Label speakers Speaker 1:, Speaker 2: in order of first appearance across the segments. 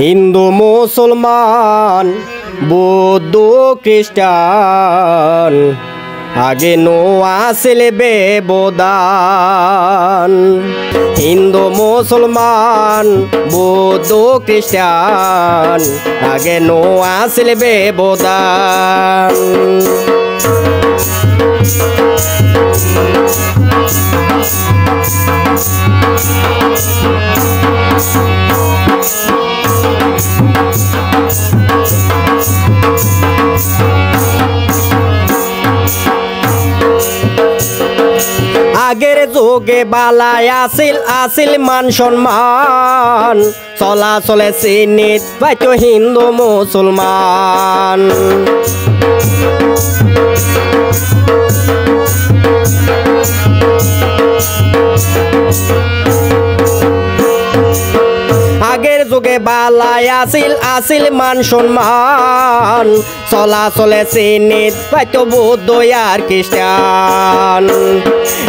Speaker 1: হিন্দু মুসলমান বৌদ্ধ খ্রিস্টান আগে নো আসিল ব্যবধান। হিন্দু মুসলমান বৌদ্ধ খ্রিস্টান আগে নো আসিল ব্যবধান। আগের যুগে বালাই আসিল মান সম্মান, চলাচলে চিনিত পাইতো হিন্দু মুসলমান। আগের যুগে বালাই আসিল মান সম্মান, চলাচলে চিনিত পাইতো বৌদ্ধ আর খ্রিস্টান।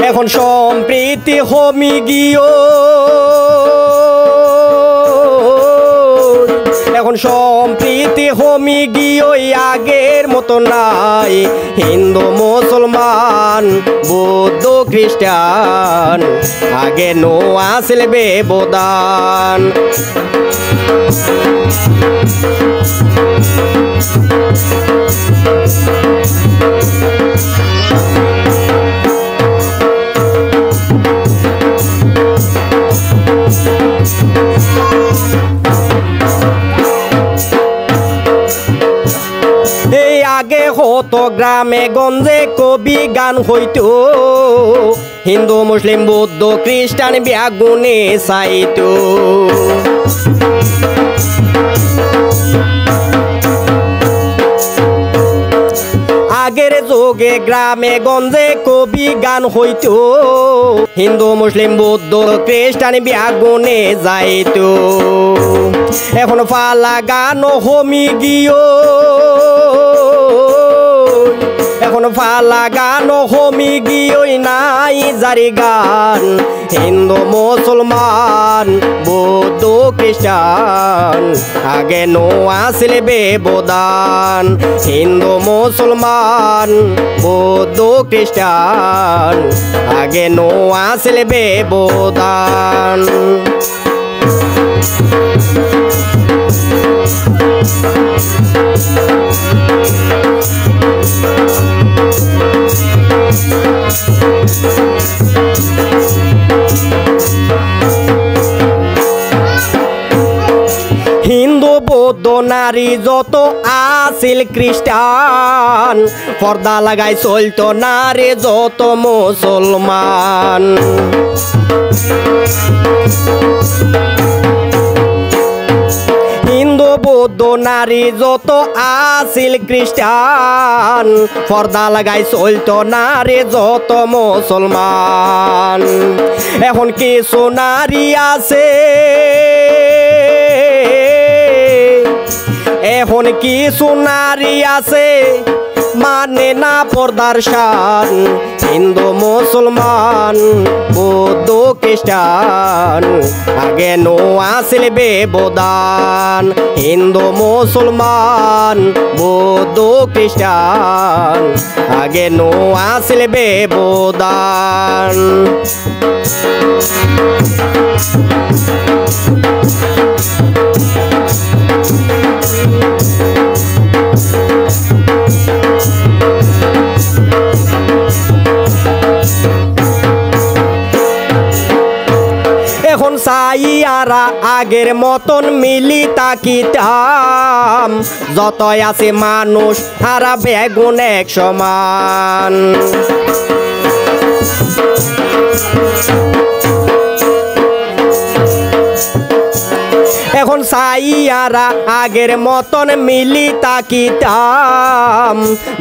Speaker 1: এখন সম্প্রীতি হমি গিয়ে এখন সম্প্রীতি হমি গিয়ে আগের মতো নাই। হিন্দু মুসলমান বৌদ্ধ খ্রিস্টান আগে নো আসিল ব্যবধান। আগে হতো গ্রামে গঞ্জে কবি গান হইতো, হিন্দু মুসলিম বৌদ্ধ খ্রিস্টান ব্যাগুনে চাইতো। আগের যুগে গ্রামে গঞ্জে কবি গান হইতো, হিন্দু মুসলিম বৌদ্ধ খ্রিস্টান ব্যাগুনে যাইতো। এখন পালা গান হমি গিয়ে এখন পালা গান হমি গিয়ে নাই জারি গান। হিন্দু মুসলমান বৌদ্ধ খ্রিস্টান আগে নো আসিল ব্যবধান। হিন্দু মুসলমান বৌদ্ধ খ্রিস্টান আগে নো আসিল ব্যবধান। হিন্দু বৌদ্ধ নারী যত আসিল খ্রিস্টান, পর্দা লাগাই চলতো নারী যত মুসলমান। হিন্দু বৌদ্ধ নারী যত আসিল খ্রিস্টান, পর্দা লাগাই চলতো নারী যত মুসলমান। এখন কিছু নারী আছে এখন কিছু নারী আছে মানে না পর্দার শান। হিন্দু মুসলমান বৌদ্ধ খ্রিস্টান আগে নো আসিল ব্যবধান। হিন্দু মুসলমান বৌদ্ধ খ্রিস্টান আগে নো আসিল ব্যবধান। এখন চাইয়ারা আগের মতন মিলি তাকিতাম, যতই আছে মানুষ হারা বেগুন এক সমান। এখন চাইয়ারা আগের মতন মিলি তাকিতাম,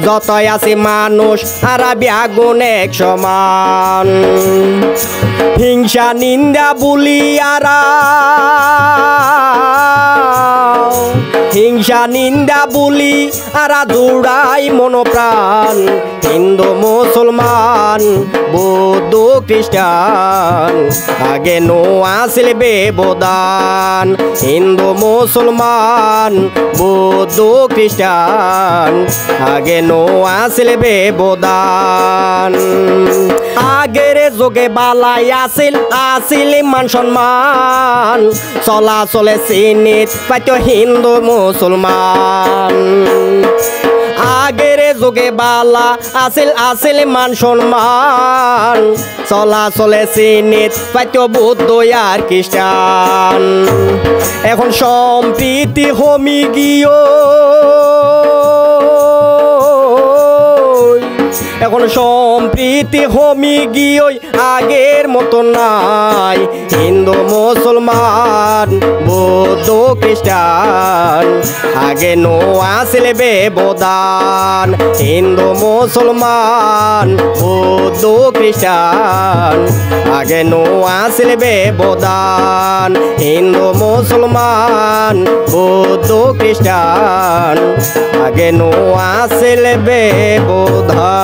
Speaker 1: যতই আছে মানুষ হারা বেগুন এক সমান। হিংসা নিন্দা বুলিয়ারা হিংসা নিন্দা বলি আরা জুড়াই মনোপ্রাণ হিন্দু মুসলমান বৌদ্ধ খ্রিস্টান আগে নো আসিল ব্যবধান হিন্দু মুসলমান বৌদ্ধ খ্রিস্টান আগে নো আসিল ব্যবধান আগের যোগে বালাই আসিল মান সম্মান চলাচলে চিনিত পাইত হিন্দু মুসলমান আগের যোগে বালা আসিল মান সম্মান চলাচলে চিনিত পাইত বৌদ্ধ আর খ্রিস্টান এখন সম্প্রীতি হমি গিয়ে এখন সম্প্রীতি হমি গিয়ে আগের মতো নাই হিন্দু মুসলমান বৌদ্ধ খ্রিস্টান আগে নো আসিল ব্যবধান হিন্দু মুসলমান বৌদ্ধ খ্রিস্টান আগে নো আসিল ব্যবধান হিন্দু মুসলমান বৌদ্ধ খ্রিস্টান আগে নো আসিল ব্যবধান।